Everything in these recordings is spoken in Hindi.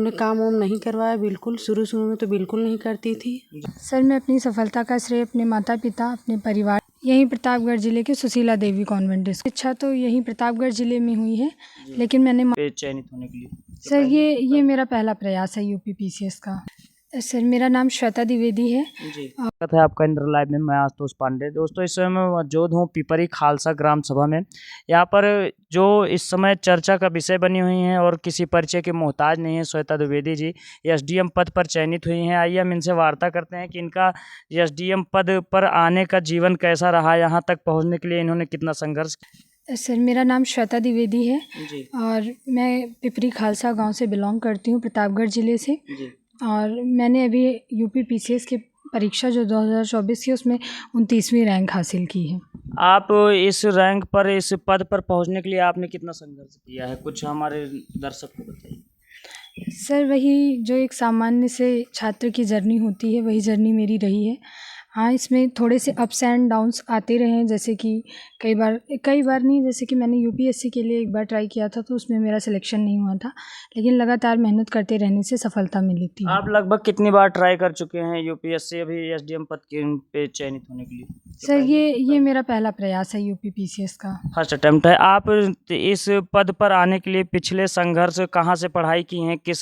हमने काम वाम नहीं करवाया, बिल्कुल शुरू में तो बिल्कुल नहीं करती थी। सर मैं अपनी सफलता का श्रेय अपने माता पिता, अपने परिवार, यहीं प्रतापगढ़ ज़िले के सुशीला देवी कॉन्वेंट स्कूल। शिक्षा तो यहीं प्रतापगढ़ ज़िले में हुई है, लेकिन मैंने चयनित होने के लिए सर ये मेरा पहला प्रयास है यूपी पीसीएस का। सर मेरा नाम श्वेता द्विवेदी है जी। स्वागत है आपका इंद्र लाइव में। मैं आशुतोष पांडे। दोस्तों इस समय मैं मौजूद हूँ पिपरी खालसा ग्राम सभा में। यहाँ पर जो इस समय चर्चा का विषय बनी हुई हैं और किसी परिचय के मोहताज नहीं है, श्वेता द्विवेदी जी एसडीएम पद पर चयनित हुई हैं। आइए हम इनसे वार्ता करते हैं कि इनका एसडीएम पद पर आने का जीवन कैसा रहा, यहाँ तक पहुँचने के लिए इन्होंने कितना संघर्ष। सर मेरा नाम श्वेता द्विवेदी है जी। और मैं पिपरी खालसा गांव से बिलोंग करती हूँ, प्रतापगढ़ ज़िले से। जी। और मैंने अभी यूपी पीसीएस की परीक्षा जो 2024 की उसमें 29वीं रैंक हासिल की है। आप इस रैंक पर, इस पद पर पहुंचने के लिए आपने कितना संघर्ष किया है, कुछ हमारे दर्शक को बताइए। सर वही जो एक सामान्य से छात्र की जर्नी होती है, वही जर्नी मेरी रही है। हाँ, इसमें थोड़े से अप्स एंड डाउन्स आते रहे हैं, जैसे कि कई बार नहीं, जैसे कि मैंने यूपीएससी के लिए एक बार ट्राई किया था तो उसमें मेरा सिलेक्शन नहीं हुआ था, लेकिन लगातार मेहनत करते रहने से सफलता मिली थी। आप लगभग कितनी बार ट्राई कर चुके हैं यूपीएससी अभी एसडीएम पद के पे चयनित होने के लिए? सर ये मेरा पहला प्रयास है यूपी पीसीएस का, फर्स्ट अटेम्प्ट है। आप इस पद पर आने के लिए पिछले संघर्ष कहाँ से पढ़ाई की हैं, किस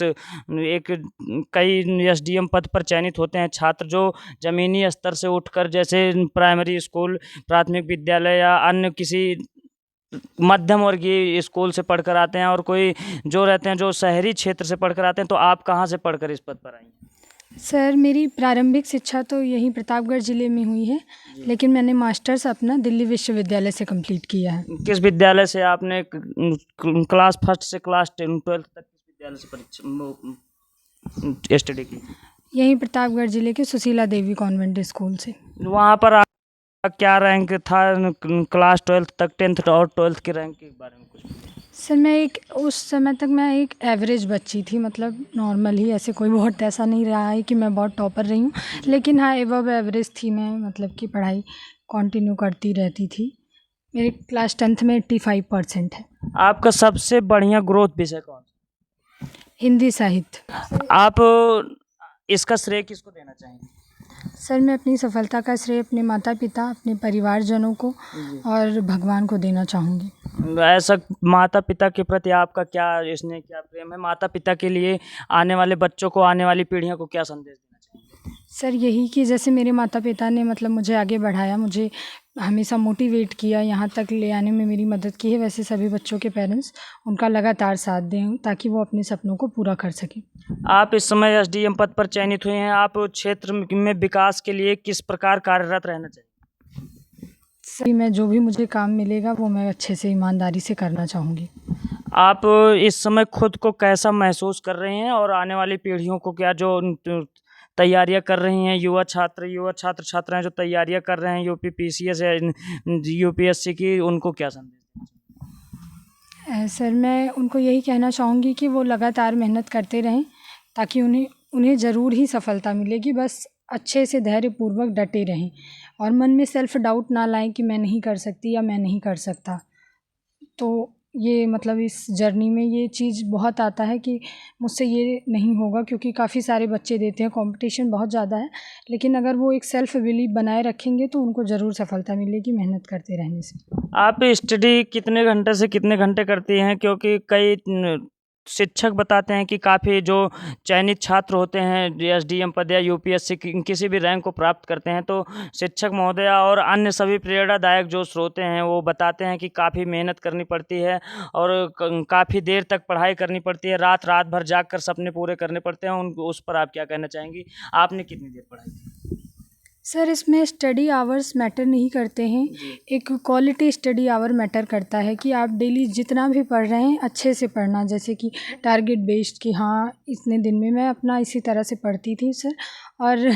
कई एसडीएम पद पर चयनित होते हैं छात्र जो जमीनी स्तर से उठकर, जैसे प्राइमरी स्कूल, प्राथमिक विद्यालय या अन्य किसी मध्यम वर्गीय स्कूल से पढ़कर आते हैं, और कोई जो रहते हैं जो शहरी क्षेत्र से पढ़कर आते हैं। तो आप कहाँ से पढ़कर इस पद पर आई हैं? सर मेरी प्रारंभिक शिक्षा तो यहीं प्रतापगढ़ ज़िले में हुई है, लेकिन मैंने मास्टर्स अपना दिल्ली विश्वविद्यालय से कंप्लीट किया है। किस विद्यालय से आपने क्लास फर्स्ट से क्लास 12th तक किस विद्यालय से परीक्षा स्टडी की? यहीं प्रतापगढ़ ज़िले के सुशीला देवी कॉन्वेंट स्कूल से। वहाँ पर आपका क्या रैंक था क्लास 12th तक, 10th और 12th के रैंक के बारे में कुछ? सर उस समय तक मैं एक एवरेज बच्ची थी, मतलब नॉर्मल ही, ऐसे कोई बहुत ऐसा नहीं रहा है कि मैं बहुत टॉपर रही हूँ, लेकिन हाँ एबव एवरेज थी मैं, मतलब कि पढ़ाई कंटिन्यू करती रहती थी। मेरे क्लास 10th में 85% है। आपका सबसे बढ़िया ग्रोथ विषय कौन सा? हिंदी साहित्य। आप इसका श्रेय किसको देना चाहेंगे? सर मैं अपनी सफलता का श्रेय अपने माता पिता, अपने परिवारजनों को और भगवान को देना चाहूँगी। ऐसा माता पिता के प्रति आपका क्या स्नेह, क्या प्रेम है? माता पिता के लिए आने वाले बच्चों को, आने वाली पीढ़ियों को क्या संदेश देना चाहेंगे? सर यही कि जैसे मेरे माता पिता ने मतलब मुझे आगे बढ़ाया, मुझे हमेशा मोटिवेट किया, यहाँ तक ले आने में मेरी मदद की है, वैसे सभी बच्चों के पेरेंट्स उनका लगातार साथ दें ताकि वो अपने सपनों को पूरा कर सकें। आप इस समय एसडीएम पद पर चयनित हुए हैं। आप क्षेत्र में विकास के लिए किस प्रकार कार्यरत रहना चाहिए? सर मैं जो भी मुझे काम मिलेगा वो मैं अच्छे से ईमानदारी से करना चाहूँगी। आप इस समय खुद को कैसा महसूस कर रहे हैं, और आने वाली पीढ़ियों को क्या जो तैयारियां कर रही हैं, युवा छात्र छात्राएं जो तैयारियां कर रहे हैं यूपी पीसीएस या यूपीएससी की, उनको क्या संदेश देना? सर मैं उनको यही कहना चाहूँगी कि वो लगातार मेहनत करते रहें ताकि उन्हें ज़रूर ही सफलता मिलेगी। बस अच्छे से धैर्यपूर्वक डटे रहें और मन में सेल्फ डाउट ना लाएं कि मैं नहीं कर सकती या मैं नहीं कर सकता। तो ये मतलब इस जर्नी में ये चीज़ बहुत आता है कि मुझसे ये नहीं होगा, क्योंकि काफ़ी सारे बच्चे देते हैं, कंपटीशन बहुत ज़्यादा है, लेकिन अगर वो एक सेल्फ बिलीव बनाए रखेंगे तो उनको ज़रूर सफलता मिलेगी मेहनत करते रहने से। आप स्टडी कितने घंटे से कितने घंटे करती हैं? क्योंकि कई शिक्षक बताते हैं कि काफ़ी जो चयनित छात्र होते हैं एसडीएम पद या यूपीएससी किसी भी रैंक को प्राप्त करते हैं, तो शिक्षक महोदय और अन्य सभी प्रेरणादायक जो स्रोत हैं वो बताते हैं कि काफ़ी मेहनत करनी पड़ती है और काफ़ी देर तक पढ़ाई करनी पड़ती है, रात भर जाग कर सपने पूरे करने पड़ते हैं। उस पर आप क्या कहना चाहेंगी? आपने कितनी देर पढ़ाई की? सर इसमें स्टडी आवर्स मैटर नहीं करते हैं, एक क्वालिटी स्टडी आवर मैटर करता है कि आप डेली जितना भी पढ़ रहे हैं अच्छे से पढ़ना, जैसे कि टारगेट बेस्ड कि हाँ इतने दिन में मैं अपना इसी तरह से पढ़ती थी सर। और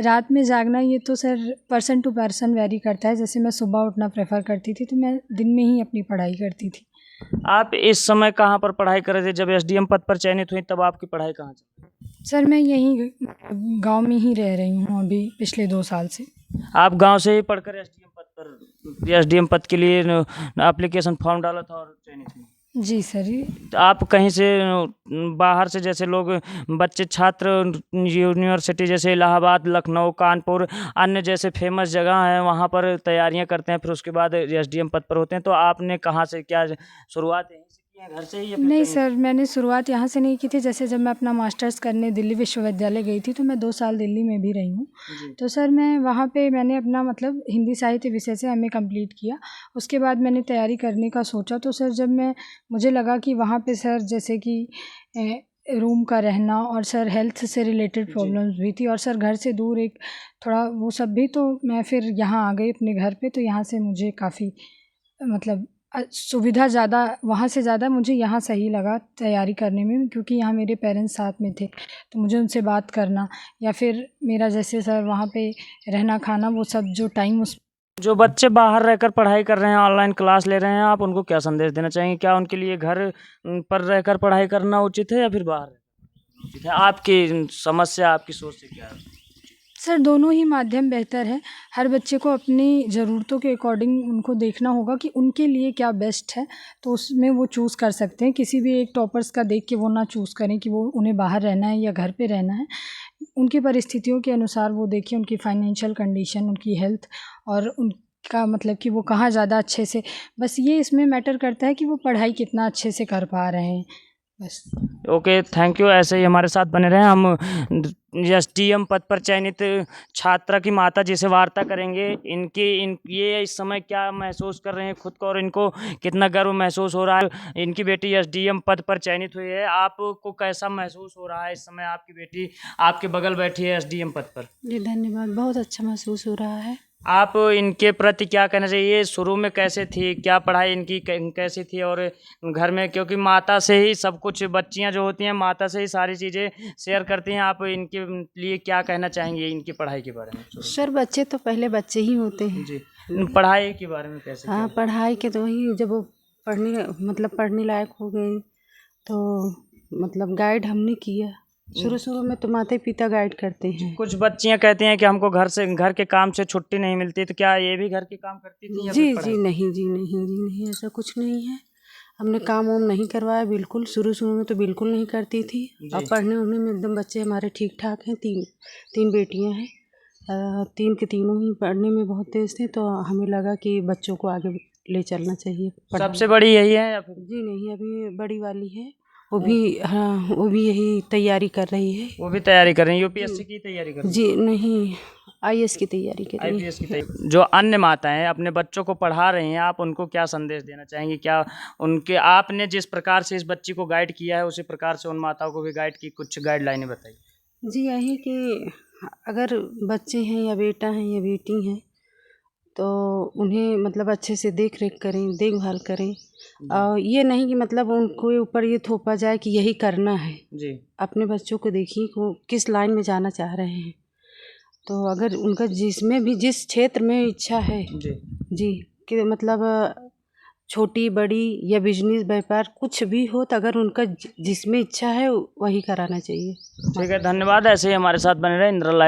रात में जागना ये तो sir person to person vary करता है, जैसे मैं सुबह उठना प्रेफर करती थी तो मैं दिन में ही अपनी पढ़ाई करती थी। आप इस समय कहाँ पर पढ़ाई कर रहे थे? जब एसडीएम पद पर चयनित हुई तब आपकी पढ़ाई कहाँ चल रही? सर मैं यहीं गांव में ही रह रही हूँ अभी पिछले 2 साल से। आप गांव से ही पढ़कर एसडीएम पद के लिए एप्लीकेशन फॉर्म डाला था और चयनित हुई? जी सर। आप कहीं से बाहर से जैसे लोग बच्चे छात्र यूनिवर्सिटी जैसे इलाहाबाद, लखनऊ, कानपुर अन्य जैसे फेमस जगह हैं वहाँ पर तैयारियाँ करते हैं, फिर उसके बाद एसडीएम पद पर होते हैं, तो आपने कहाँ से क्या शुरुआत यहीं से की है, घर से ही या फिर नहीं कहीं? सर, मैंने शुरुआत यहाँ से नहीं की थी। जैसे जब मैं अपना मास्टर्स करने दिल्ली विश्वविद्यालय गई थी तो मैं 2 साल दिल्ली में भी रही हूँ। जी। तो सर मैं वहाँ पे मैंने अपना मतलब हिंदी साहित्य विषय से एमए कंप्लीट किया। उसके बाद मैंने तैयारी करने का सोचा, तो सर जब मुझे लगा कि वहाँ पे सर जैसे कि रूम का रहना और सर हेल्थ से रिलेटेड प्रॉब्लम्स भी थी और सर घर से दूर एक थोड़ा वो सब भी, तो मैं फिर यहाँ आ गई अपने घर पे। तो यहाँ से मुझे काफ़ी मतलब सुविधा ज़्यादा वहाँ से ज़्यादा मुझे यहाँ सही लगा तैयारी करने में, क्योंकि यहाँ मेरे पेरेंट्स साथ में थे तो मुझे उनसे बात करना या फिर मेरा जैसे सर वहाँ पे रहना खाना वो सब जो टाइम उस जो बच्चे बाहर रहकर पढ़ाई कर रहे हैं, ऑनलाइन क्लास ले रहे हैं, आप उनको क्या संदेश देना चाहेंगे? क्या उनके लिए घर पर रहकर पढ़ाई करना उचित है या फिर बाहर रहकर उचित है? आपकी समस्या, आपकी सोच से क्या है? सर दोनों ही माध्यम बेहतर है। हर बच्चे को अपनी ज़रूरतों के अकॉर्डिंग उनको देखना होगा कि उनके लिए क्या बेस्ट है, तो उसमें वो चूज़ कर सकते हैं। किसी भी एक टॉपर्स का देख के वो ना चूज़ करें कि वो उन्हें बाहर रहना है या घर पे रहना है। उनकी परिस्थितियों के अनुसार वो देखें, उनकी फाइनेंशियल कंडीशन, उनकी हेल्थ और उनका मतलब कि वो कहाँ ज़्यादा अच्छे से, बस ये इसमें मैटर करता है कि वो पढ़ाई कितना अच्छे से कर पा रहे हैं बस। Okay, thank you. ऐसे ही हमारे साथ बने रहें। हम एसडीएम पद पर चयनित छात्रा की माता जी से वार्ता करेंगे। ये इस समय क्या महसूस कर रहे हैं खुद को और इनको कितना गर्व महसूस हो रहा है। इनकी बेटी एसडीएम पद पर चयनित हुई है, आपको कैसा महसूस हो रहा है इस समय? आपकी बेटी आपके बगल बैठी है एसडीएम पद पर। जी धन्यवाद, बहुत अच्छा महसूस हो रहा है। आप इनके प्रति क्या कहना चाहिए? शुरू में कैसे थी, क्या पढ़ाई इनकी कैसी थी और घर में, क्योंकि माता से ही सब कुछ, बच्चियां जो होती हैं माता से ही सारी चीज़ें शेयर करती हैं। आप इनके लिए क्या कहना चाहेंगे इनकी पढ़ाई के बारे में? सर बच्चे तो पहले बच्चे ही होते हैं। जी, पढ़ाई के बारे में कैसे? हाँ, पढ़ाई के तो वही जब वो पढ़ने लायक हो गई तो मतलब गाइड हमने किया। शुरू में तो माता पिता गाइड करते हैं। कुछ बच्चियां कहती हैं कि हमको घर के काम से छुट्टी नहीं मिलती, तो क्या ये भी घर के काम करती थी या जी फिर पढ़ाई? नहीं, ऐसा कुछ नहीं है। हमने काम वाम नहीं करवाया बिल्कुल। शुरू में तो बिल्कुल नहीं करती थी। और पढ़ने उढ़ने में एकदम बच्चे हमारे ठीक ठाक हैं। तीन बेटियां हैं, तीन के तीनों ही पढ़ने में बहुत तेज़ थे, तो हमें लगा कि बच्चों को आगे ले चलना चाहिए। सबसे बड़ी यही है या फिर? जी नहीं, अभी बड़ी वाली है, वो भी, हाँ वो भी यही तैयारी कर रही है। वो भी तैयारी कर रही है, यूपीएससी की तैयारी कर रही है? जी नहीं, आईएएस की तैयारी कर रही है। आईपीएस की तैयारी। जो अन्य माताएं अपने बच्चों को पढ़ा रही हैं, आप उनको क्या संदेश देना चाहेंगे? क्या उनके, आपने जिस प्रकार से इस बच्ची को गाइड किया है उसी प्रकार से उन माताओं को भी गाइड की, कुछ गाइडलाइनें बताइए। जी यही कि अगर बच्चे हैं या बेटा हैं या बेटी हैं तो उन्हें मतलब अच्छे से देख रेख करें, देखभाल करें। और ये नहीं कि मतलब उनको ऊपर ये थोपा जाए कि यही करना है। जी, अपने बच्चों को देखिए कि वो किस लाइन में जाना चाह रहे हैं। तो अगर उनका जिस क्षेत्र में इच्छा है जी कि मतलब छोटी बड़ी या बिजनेस व्यापार कुछ भी हो, तो अगर उनका जिसमें इच्छा है वही कराना चाहिए। ठीक है, धन्यवाद। ऐसे ही हमारे साथ बने रहे। इंद्रा लाइव